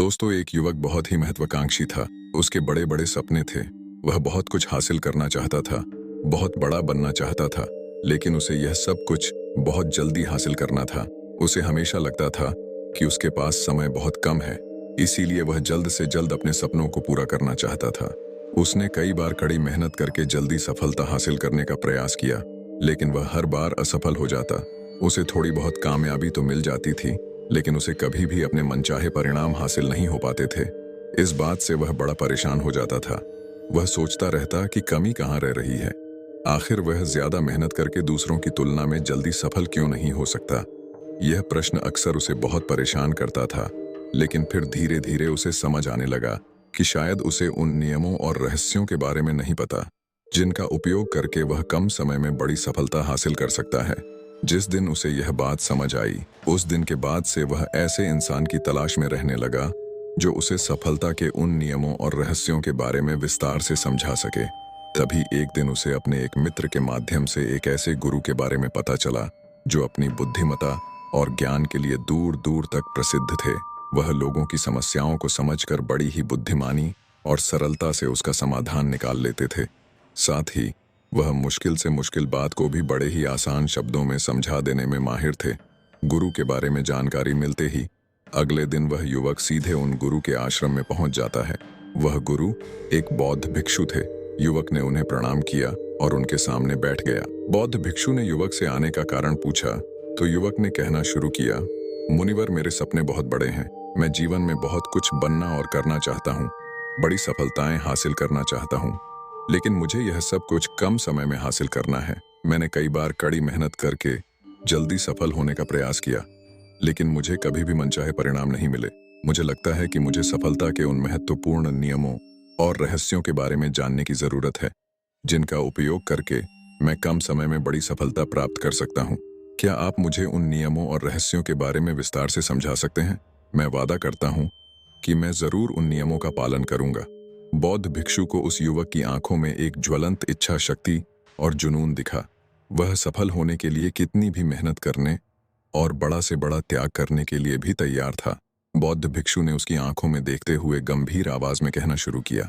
दोस्तों, एक युवक बहुत ही महत्वाकांक्षी था। उसके बड़े बड़े सपने थे। वह बहुत कुछ हासिल करना चाहता था, बहुत बड़ा बनना चाहता था, लेकिन उसे यह सब कुछ बहुत जल्दी हासिल करना था। उसे हमेशा लगता था कि उसके पास समय बहुत कम है, इसीलिए वह जल्द से जल्द अपने सपनों को पूरा करना चाहता था। उसने कई बार कड़ी मेहनत करके जल्दी सफलता हासिल करने का प्रयास किया, लेकिन वह हर बार असफल हो जाता। उसे थोड़ी बहुत कामयाबी तो मिल जाती थी, लेकिन उसे कभी भी अपने मनचाहे परिणाम हासिल नहीं हो पाते थे। इस बात से वह बड़ा परेशान हो जाता था। वह सोचता रहता कि कमी कहाँ रह रही है। आखिर वह ज्यादा मेहनत करके दूसरों की तुलना में जल्दी सफल क्यों नहीं हो सकता। यह प्रश्न अक्सर उसे बहुत परेशान करता था, लेकिन फिर धीरे धीरे उसे समझ आने लगा कि शायद उसे उन नियमों और रहस्यों के बारे में नहीं पता, जिनका उपयोग करके वह कम समय में बड़ी सफलता हासिल कर सकता है। जिस दिन उसे यह बात समझ आई, उस दिन के बाद से वह ऐसे इंसान की तलाश में रहने लगा जो उसे सफलता के उन नियमों और रहस्यों के बारे में विस्तार से समझा सके। तभी एक दिन उसे अपने एक मित्र के माध्यम से एक ऐसे गुरु के बारे में पता चला जो अपनी बुद्धिमत्ता और ज्ञान के लिए दूर दूर तक प्रसिद्ध थे। वह लोगों की समस्याओं को समझकर बड़ी ही बुद्धिमानी और सरलता से उसका समाधान निकाल लेते थे। साथ ही वह मुश्किल से मुश्किल बात को भी बड़े ही आसान शब्दों में समझा देने में माहिर थे। गुरु के बारे में जानकारी मिलते ही अगले दिन वह युवक सीधे उन गुरु के आश्रम में पहुंच जाता है। वह गुरु एक बौद्ध भिक्षु थे। युवक ने उन्हें प्रणाम किया और उनके सामने बैठ गया। बौद्ध भिक्षु ने युवक से आने का कारण पूछा तो युवक ने कहना शुरू किया, मुनिवर, मेरे सपने बहुत बड़े हैं। मैं जीवन में बहुत कुछ बनना और करना चाहता हूँ, बड़ी सफलताएं हासिल करना चाहता हूँ, लेकिन मुझे यह सब कुछ कम समय में हासिल करना है। मैंने कई बार कड़ी मेहनत करके जल्दी सफल होने का प्रयास किया, लेकिन मुझे कभी भी मनचाहे परिणाम नहीं मिले। मुझे लगता है कि मुझे सफलता के उन महत्वपूर्ण नियमों और रहस्यों के बारे में जानने की जरूरत है, जिनका उपयोग करके मैं कम समय में बड़ी सफलता प्राप्त कर सकता हूँ। क्या आप मुझे उन नियमों और रहस्यों के बारे में विस्तार से समझा सकते हैं? मैं वादा करता हूँ कि मैं जरूर उन नियमों का पालन करूंगा। बौद्ध भिक्षु को उस युवक की आंखों में एक ज्वलंत इच्छा शक्ति और जुनून दिखा। वह सफल होने के लिए कितनी भी मेहनत करने और बड़ा से बड़ा त्याग करने के लिए भी तैयार था। बौद्ध भिक्षु ने उसकी आंखों में देखते हुए गंभीर आवाज में कहना शुरू किया,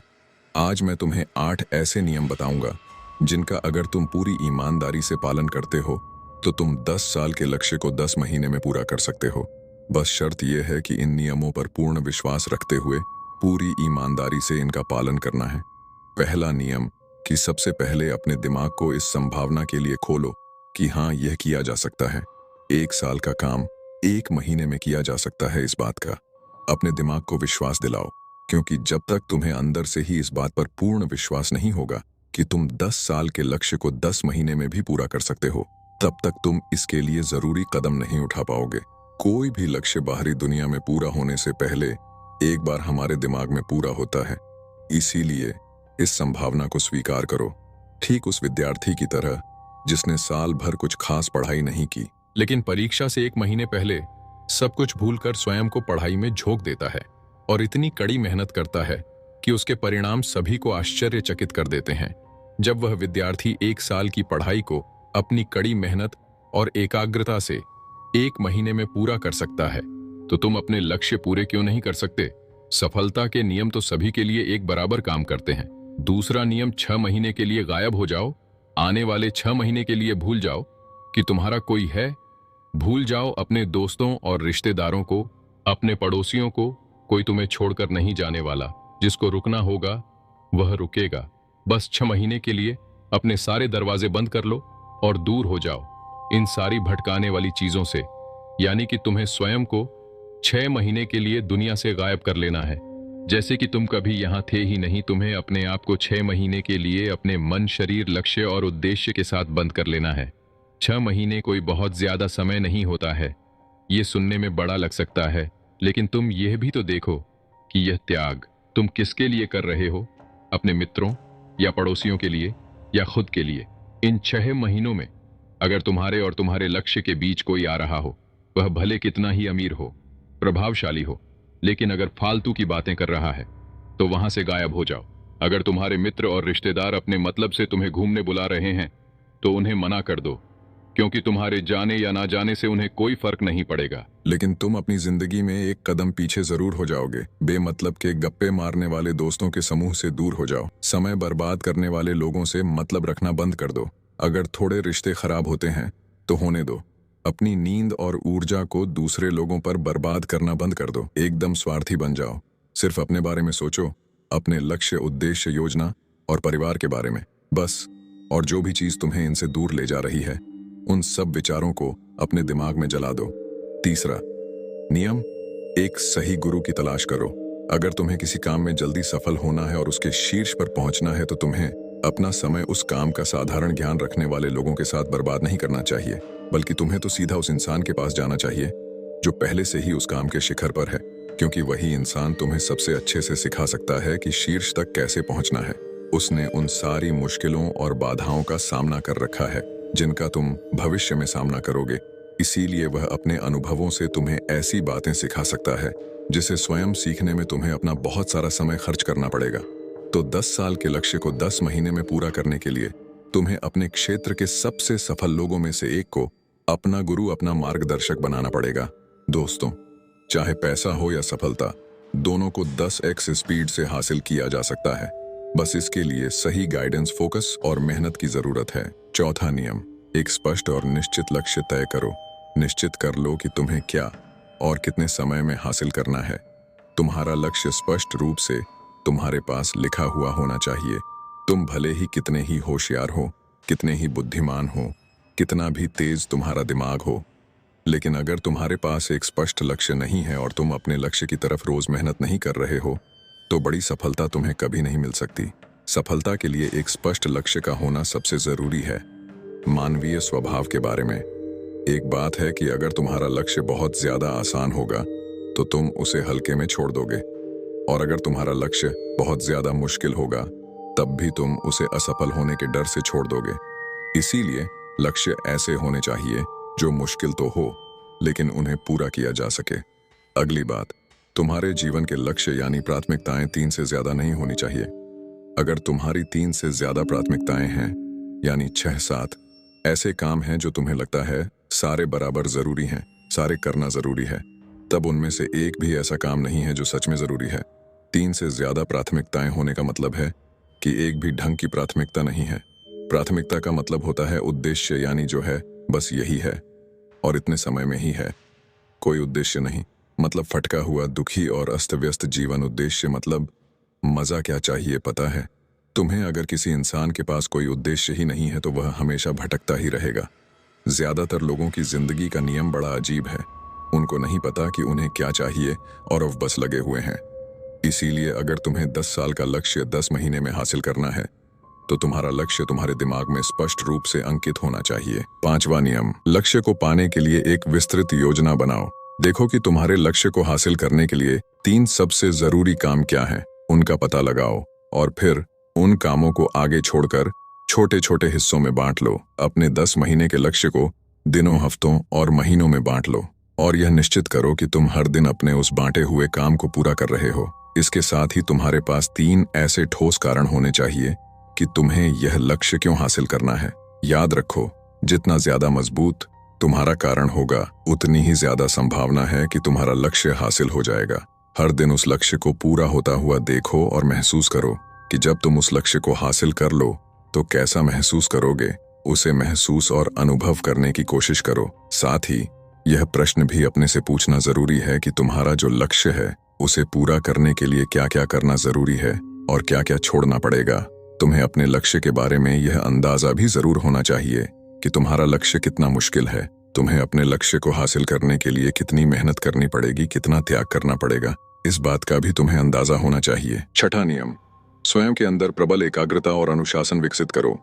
आज मैं तुम्हें 8 ऐसे नियम बताऊंगा जिनका अगर तुम पूरी ईमानदारी से पालन करते हो तो तुम 10 साल के लक्ष्य को 10 महीने में पूरा कर सकते हो। बस शर्त यह है कि इन नियमों पर पूर्ण विश्वास रखते हुए पूरी ईमानदारी से इनका पालन करना है। पहला नियम कि सबसे पहले अपने दिमाग को इस संभावना के लिए खोलो कि हाँ, यह किया जा सकता है। 1 साल का काम 1 महीने में किया जा सकता है, इस बात का अपने दिमाग को विश्वास दिलाओ, क्योंकि जब तक तुम्हें अंदर से ही इस बात पर पूर्ण विश्वास नहीं होगा कि तुम 10 साल के लक्ष्य को 10 महीने में भी पूरा कर सकते हो, तब तक तुम इसके लिए जरूरी कदम नहीं उठा पाओगे। कोई भी लक्ष्य बाहरी दुनिया में पूरा होने से पहले एक बार हमारे दिमाग में पूरा होता है। इसीलिए इस संभावना को स्वीकार करो, ठीक उस विद्यार्थी की तरह जिसने साल भर कुछ खास पढ़ाई नहीं की, लेकिन परीक्षा से 1 महीने पहले सब कुछ भूलकर स्वयं को पढ़ाई में झोंक देता है और इतनी कड़ी मेहनत करता है कि उसके परिणाम सभी को आश्चर्यचकित कर देते हैं। जब वह विद्यार्थी 1 साल की पढ़ाई को अपनी कड़ी मेहनत और एकाग्रता से 1 महीने में पूरा कर सकता है, तो तुम अपने लक्ष्य पूरे क्यों नहीं कर सकते? सफलता के नियम तो सभी के लिए एक बराबर काम करते हैं। दूसरा नियम, 6 महीने के लिए गायब हो जाओ। आने वाले 6 महीने के लिए भूल जाओ कि तुम्हारा कोई है। भूल जाओ अपने दोस्तों और रिश्तेदारों को, अपने पड़ोसियों को। कोई तुम्हें छोड़कर नहीं जाने वाला। जिसको रुकना होगा वह रुकेगा। बस 6 महीने के लिए अपने सारे दरवाजे बंद कर लो और दूर हो जाओ इन सारी भटकाने वाली चीजों से। यानी कि तुम्हें स्वयं को 6 महीने के लिए दुनिया से गायब कर लेना है, जैसे कि तुम कभी यहां थे ही नहीं। तुम्हें अपने आप को 6 महीने के लिए अपने मन, शरीर, लक्ष्य और उद्देश्य के साथ बंद कर लेना है। 6 महीने कोई बहुत ज्यादा समय नहीं होता है। ये सुनने में बड़ा लग सकता है, लेकिन तुम यह भी तो देखो कि यह त्याग तुम किसके लिए कर रहे हो? अपने मित्रों या पड़ोसियों के लिए या खुद के लिए? इन 6 महीनों में अगर तुम्हारे और तुम्हारे लक्ष्य के बीच कोई आ रहा हो, वह भले कितना ही अमीर हो, प्रभावशाली हो, लेकिन अगर फालतू की बातें कर रहा है तो वहां से गायब हो जाओ। अगर तुम्हारे मित्र और रिश्तेदार अपने मतलब से तुम्हें घूमने बुला रहे हैं तो उन्हें मना कर दो। क्योंकि तुम्हारे जाने या ना जाने से उन्हें कोई फर्क नहीं पड़ेगा। लेकिन तुम अपनी जिंदगी में एक कदम पीछे जरूर हो जाओगे। बेमतलब के गप्पे मारने वाले दोस्तों के समूह से दूर हो जाओ। समय बर्बाद करने वाले लोगों से मतलब रखना बंद कर दो। अगर थोड़े रिश्ते खराब होते हैं तो होने दो। अपनी नींद और ऊर्जा को दूसरे लोगों पर बर्बाद करना बंद कर दो। एकदम स्वार्थी बन जाओ। सिर्फ अपने बारे में सोचो, अपने लक्ष्य, उद्देश्य, योजना और परिवार के बारे में, बस। और जो भी चीज तुम्हें इनसे दूर ले जा रही है, उन सब विचारों को अपने दिमाग में जला दो। तीसरा नियम, एक सही गुरु की तलाश करो। अगर तुम्हें किसी काम में जल्दी सफल होना है और उसके शीर्ष पर पहुंचना है तो तुम्हें अपना समय उस काम का साधारण ज्ञान रखने वाले लोगों के साथ बर्बाद नहीं करना चाहिए, बल्कि तुम्हें तो सीधा उस इंसान के पास जाना चाहिए जो पहले से ही उस काम के शिखर पर है, क्योंकि वही इंसान तुम्हें सबसे अच्छे से सिखा सकता है कि शीर्ष तक कैसे पहुंचना है। उसने उन सारी मुश्किलों और बाधाओं का सामना कर रखा है जिनका तुम भविष्य में सामना करोगे। इसीलिए वह अपने अनुभवों से तुम्हें ऐसी बातें सिखा सकता है जिसे स्वयं सीखने में तुम्हें अपना बहुत सारा समय खर्च करना पड़ेगा। तो 10 साल के लक्ष्य को 10 महीने में पूरा करने के लिए तुम्हें अपने क्षेत्र के सबसे सफल लोगों में से एक को अपना गुरु, अपना मार्गदर्शक बनाना पड़ेगा। दोस्तों, चाहे पैसा हो या सफलता, दोनों को 10x स्पीड से हासिल किया जा सकता है। बस इसके लिए सही गाइडेंस, फोकस और मेहनत की जरूरत है। चौथा नियम, एक स्पष्ट और निश्चित लक्ष्य तय करो। निश्चित कर लो कि तुम्हें क्या और कितने समय में हासिल करना है। तुम्हारा लक्ष्य स्पष्ट रूप से तुम्हारे पास लिखा हुआ होना चाहिए। तुम भले ही कितने ही होशियार हो, कितने ही बुद्धिमान हो, कितना भी तेज तुम्हारा दिमाग हो, लेकिन अगर तुम्हारे पास एक स्पष्ट लक्ष्य नहीं है और तुम अपने लक्ष्य की तरफ रोज मेहनत नहीं कर रहे हो, तो बड़ी सफलता तुम्हें कभी नहीं मिल सकती। सफलता के लिए एक स्पष्ट लक्ष्य का होना सबसे जरूरी है। मानवीय स्वभाव के बारे में एक बात है कि अगर तुम्हारा लक्ष्य बहुत ज्यादा आसान होगा तो तुम उसे हल्के में छोड़ दोगे, और अगर तुम्हारा लक्ष्य बहुत ज्यादा मुश्किल होगा तब भी तुम उसे असफल होने के डर से छोड़ दोगे। इसीलिए लक्ष्य ऐसे होने चाहिए जो मुश्किल तो हो लेकिन उन्हें पूरा किया जा सके। अगली बात, तुम्हारे जीवन के लक्ष्य यानी प्राथमिकताएं 3 से ज्यादा नहीं होनी चाहिए। अगर तुम्हारी 3 से ज्यादा प्राथमिकताएं हैं, यानी 6-7 ऐसे काम हैं जो तुम्हें लगता है सारे बराबर जरूरी हैं, सारे करना जरूरी है, तब उनमें से एक भी ऐसा काम नहीं है जो सच में जरूरी है। 3 से ज्यादा प्राथमिकताएं होने का मतलब है कि एक भी ढंग की प्राथमिकता नहीं है। प्राथमिकता का मतलब होता है उद्देश्य, यानी जो है बस यही है और इतने समय में ही है। कोई उद्देश्य नहीं, मतलब फटका हुआ, दुखी और अस्त व्यस्त जीवन। उद्देश्य मतलब मजा क्या चाहिए पता है तुम्हें? अगर किसी इंसान के पास कोई उद्देश्य ही नहीं है तो वह हमेशा भटकता ही रहेगा। ज्यादातर लोगों की जिंदगी का नियम बड़ा अजीब है। उनको नहीं पता कि उन्हें क्या चाहिए और अब बस लगे हुए हैं। इसीलिए अगर तुम्हें 10 साल का लक्ष्य 10 महीने में हासिल करना है तो तुम्हारा लक्ष्य तुम्हारे दिमाग में स्पष्ट रूप से अंकित होना चाहिए। 5वां नियम, लक्ष्य को पाने के लिए एक विस्तृत योजना बनाओ। देखो कि तुम्हारे लक्ष्य को हासिल करने के लिए 3 सबसे जरूरी काम क्या हैं, उनका पता लगाओ और फिर उन कामों को आगे छोड़कर छोटे छोटे हिस्सों में बांट लो। अपने 10 महीने के लक्ष्य को दिनों, हफ्तों और महीनों में बांट लो और यह निश्चित करो कि तुम हर दिन अपने उस बांटे हुए काम को पूरा कर रहे हो। इसके साथ ही तुम्हारे पास 3 ऐसे ठोस कारण होने चाहिए कि तुम्हें यह लक्ष्य क्यों हासिल करना है। याद रखो, जितना ज्यादा मजबूत तुम्हारा कारण होगा उतनी ही ज्यादा संभावना है कि तुम्हारा लक्ष्य हासिल हो जाएगा। हर दिन उस लक्ष्य को पूरा होता हुआ देखो और महसूस करो कि जब तुम उस लक्ष्य को हासिल कर लो तो कैसा महसूस करोगे। उसे महसूस और अनुभव करने की कोशिश करो। साथ ही यह प्रश्न भी अपने से पूछना जरूरी है कि तुम्हारा जो लक्ष्य है उसे पूरा करने के लिए क्या क्या करना जरूरी है और क्या क्या छोड़ना पड़ेगा। तुम्हें अपने लक्ष्य के बारे में यह अंदाजा भी जरूर होना चाहिए कि तुम्हारा लक्ष्य कितना मुश्किल है। तुम्हें अपने लक्ष्य को हासिल करने के लिए कितनी मेहनत करनी पड़ेगी, कितना त्याग करना पड़ेगा, इस बात का भी तुम्हें अंदाजा होना चाहिए। 6वां नियम, स्वयं के अंदर प्रबल एकाग्रता और अनुशासन विकसित करो।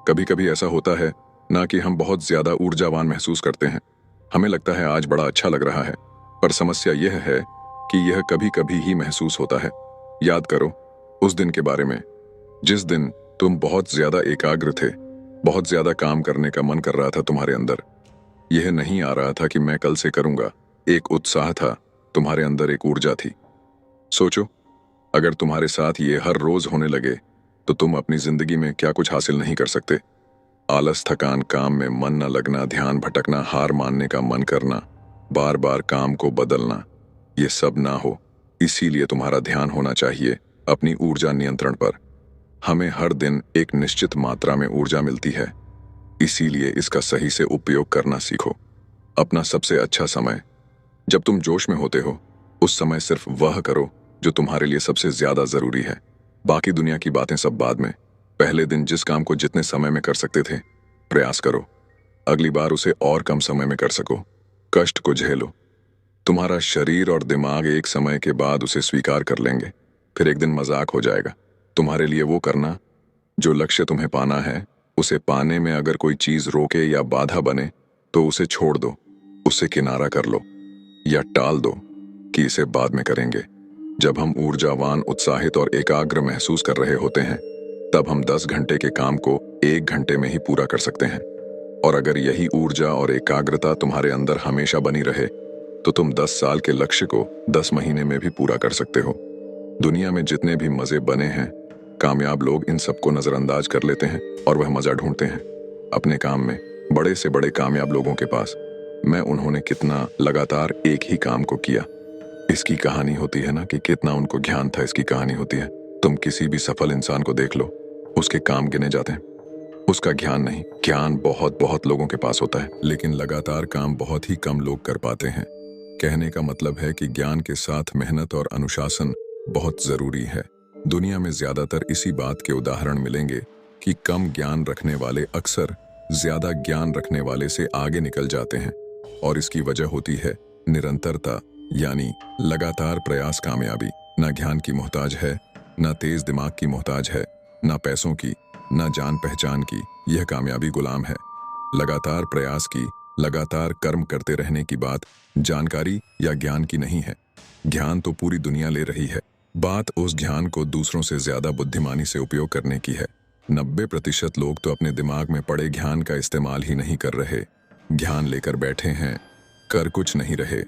कभी कभी ऐसा होता है ना कि हम बहुत ज्यादा ऊर्जावान महसूस करते हैं। हमें लगता है आज बड़ा अच्छा लग रहा है, पर समस्या यह है कि यह कभी कभी ही महसूस होता है। याद करो उस दिन के बारे में जिस दिन तुम बहुत ज्यादा एकाग्र थे, बहुत ज्यादा काम करने का मन कर रहा था तुम्हारे अंदर। यह नहीं आ रहा था कि मैं कल से करूंगा। एक उत्साह था, तुम्हारे अंदर एक ऊर्जा थी। सोचो, अगर तुम्हारे साथ ये हर रोज होने लगे तो तुम अपनी जिंदगी में क्या कुछ हासिल नहीं कर सकते। आलस, थकान, काम में मन न लगना, ध्यान भटकना, हार मानने का मन करना, बार बार काम को बदलना, ये सब ना हो। इसीलिए तुम्हारा ध्यान होना चाहिए अपनी ऊर्जा नियंत्रण पर। हमें हर दिन एक निश्चित मात्रा में ऊर्जा मिलती है, इसीलिए इसका सही से उपयोग करना सीखो। अपना सबसे अच्छा समय, जब तुम जोश में होते हो, उस समय सिर्फ वह करो जो तुम्हारे लिए सबसे ज्यादा जरूरी है। बाकी दुनिया की बातें सब बाद में। पहले दिन जिस काम को जितने समय में कर सकते थे, प्रयास करो अगली बार उसे और कम समय में कर सको। कष्ट को झेलो। तुम्हारा शरीर और दिमाग एक समय के बाद उसे स्वीकार कर लेंगे, फिर एक दिन मजाक हो जाएगा। तुम्हारे लिए वो करना जो लक्ष्य तुम्हें पाना है, उसे पाने में अगर कोई चीज रोके या बाधा बने तो उसे छोड़ दो, उसे किनारा कर लो या टाल दो कि इसे बाद में करेंगे। जब हम ऊर्जावान, उत्साहित और एकाग्र महसूस कर रहे होते हैं, तब हम 10 घंटे के काम को 1 घंटे में ही पूरा कर सकते हैं। और अगर यही ऊर्जा और एकाग्रता तुम्हारे अंदर हमेशा बनी रहे, तो तुम 10 साल के लक्ष्य को 10 महीने में भी पूरा कर सकते हो। दुनिया में जितने भी मजे बने हैं, कामयाब लोग इन सबको नजरअंदाज कर लेते हैं और वह मजा ढूंढते हैं अपने काम में। बड़े से बड़े कामयाब लोगों के पास मैं उन्होंने कितना लगातार एक ही काम को किया, इसकी कहानी होती है ना, कि कितना उनको ज्ञान था, इसकी कहानी होती है। तुम किसी भी सफल इंसान को देख लो, उसके काम गिने जाते हैं, उसका ज्ञान नहीं। ज्ञान बहुत बहुत लोगों के पास होता है, लेकिन लगातार काम बहुत ही कम लोग कर पाते हैं। कहने का मतलब है कि ज्ञान के साथ मेहनत और अनुशासन बहुत जरूरी है। दुनिया में ज्यादातर इसी बात के उदाहरण मिलेंगे कि कम ज्ञान रखने वाले अक्सर ज्यादा ज्ञान रखने वाले से आगे निकल जाते हैं, और इसकी वजह होती है निरंतरता, यानी लगातार प्रयास। कामयाबी ना ज्ञान की मोहताज है, ना तेज दिमाग की मोहताज है, ना पैसों की, ना जान पहचान की। यह कामयाबी गुलाम है लगातार प्रयास की। लगातार कर्म करते रहने की बात जानकारी या ज्ञान की नहीं है। ज्ञान तो पूरी दुनिया ले रही है, बात उस ज्ञान को दूसरों से ज्यादा बुद्धिमानी से उपयोग करने की है। 90% लोग तो अपने दिमाग में पड़े ज्ञान का इस्तेमाल ही नहीं कर रहे, ज्ञान लेकर बैठे हैं, कर कुछ नहीं रहे।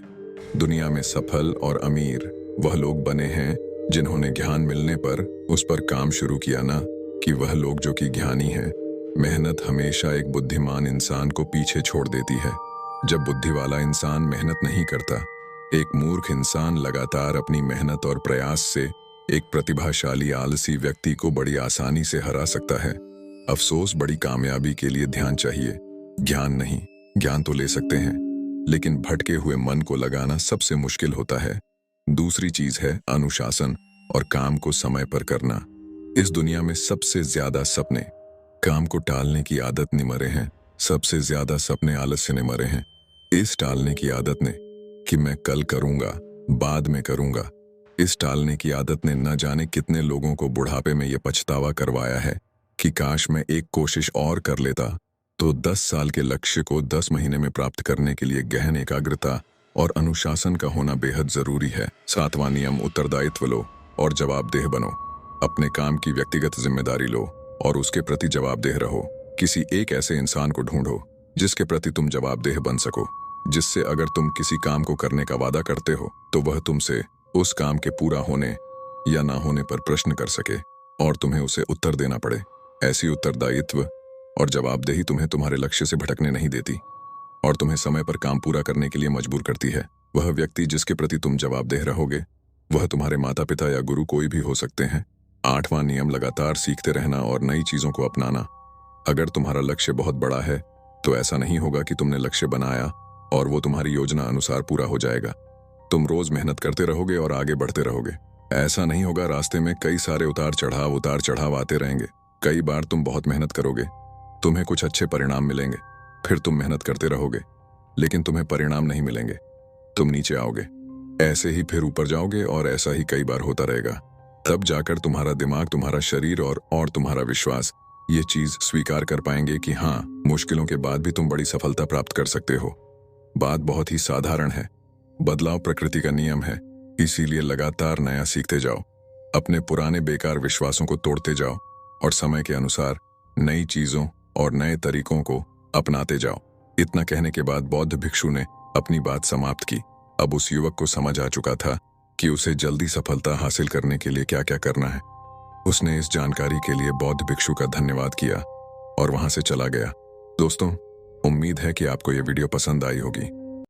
दुनिया में सफल और अमीर वह लोग बने हैं जिन्होंने ज्ञान मिलने पर उस पर काम शुरू किया, ना कि वह लोग जो कि ज्ञानी हैं। मेहनत हमेशा एक बुद्धिमान इंसान को पीछे छोड़ देती है। जब बुद्धि वाला इंसान मेहनत नहीं करता, एक मूर्ख इंसान लगातार अपनी मेहनत और प्रयास से एक प्रतिभाशाली आलसी व्यक्ति को बड़ी आसानी से हरा सकता है। अफसोस, बड़ी कामयाबी के लिए ध्यान चाहिए, ज्ञान नहीं। ज्ञान तो ले सकते हैं, लेकिन भटके हुए मन को लगाना सबसे मुश्किल होता है। दूसरी चीज है अनुशासन और काम को समय पर करना। इस दुनिया में सबसे ज्यादा सपने काम को टालने की आदत ने मरे हैं। सबसे ज्यादा सपने आलस्य ने मरे हैं, इस टालने की आदत ने, कि मैं कल करूंगा, बाद में करूंगा। इस टालने की आदत ने न जाने कितने लोगों को बुढ़ापे में यह पछतावा करवाया है कि काश मैं एक कोशिश और कर लेता। तो 10 साल के लक्ष्य को 10 महीने में प्राप्त करने के लिए गहन एकाग्रता और अनुशासन का होना बेहद जरूरी है। 7वां नियम, उत्तरदायित्व लो और जवाबदेह बनो। अपने काम की व्यक्तिगत जिम्मेदारी लो और उसके प्रति जवाबदेह रहो। किसी एक ऐसे इंसान को ढूंढो जिसके प्रति तुम जवाबदेह बन सको, जिससे अगर तुम किसी काम को करने का वादा करते हो तो वह तुमसे उस काम के पूरा होने या ना होने पर प्रश्न कर सके और तुम्हें उसे उत्तर देना पड़े। ऐसी उत्तरदायित्व और जवाबदेही तुम्हें तुम्हारे लक्ष्य से भटकने नहीं देती और तुम्हें समय पर काम पूरा करने के लिए मजबूर करती है। वह व्यक्ति जिसके प्रति तुम जवाबदेह रहोगे, वह तुम्हारे माता पिता या गुरु कोई भी हो सकते हैं। 8वां नियम, लगातार सीखते रहना और नई चीजों को अपनाना। अगर तुम्हारा लक्ष्य बहुत बड़ा है तो ऐसा नहीं होगा कि तुमने लक्ष्य बनाया और वो तुम्हारी योजना अनुसार पूरा हो जाएगा। तुम रोज मेहनत करते रहोगे और आगे बढ़ते रहोगे। ऐसा नहीं होगा। रास्ते में कई सारे उतार चढ़ाव आते रहेंगे। कई बार तुम बहुत मेहनत करोगे, तुम्हें कुछ अच्छे परिणाम मिलेंगे, फिर तुम मेहनत करते रहोगे लेकिन तुम्हें परिणाम नहीं मिलेंगे, तुम नीचे आओगे, ऐसे ही फिर ऊपर जाओगे और ऐसा ही कई बार होता रहेगा। तब जाकर तुम्हारा दिमाग, तुम्हारा शरीर और तुम्हारा विश्वास ये चीज स्वीकार कर पाएंगे कि हाँ, मुश्किलों के बाद भी तुम बड़ी सफलता प्राप्त कर सकते हो। बात बहुत ही साधारण है, बदलाव प्रकृति का नियम है, इसीलिए लगातार नया सीखते जाओ, अपने पुराने बेकार विश्वासों को तोड़ते जाओ और समय के अनुसार नई चीजों और नए तरीकों को अपनाते जाओ। इतना कहने के बाद बौद्ध भिक्षु ने अपनी बात समाप्त की। अब उस युवक को समझ आ चुका था कि उसे जल्दी सफलता हासिल करने के लिए क्या क्या करना है। उसने इस जानकारी के लिए बौद्ध भिक्षु का धन्यवाद किया और वहां से चला गया। दोस्तों, उम्मीद है कि आपको ये वीडियो पसंद आई होगी।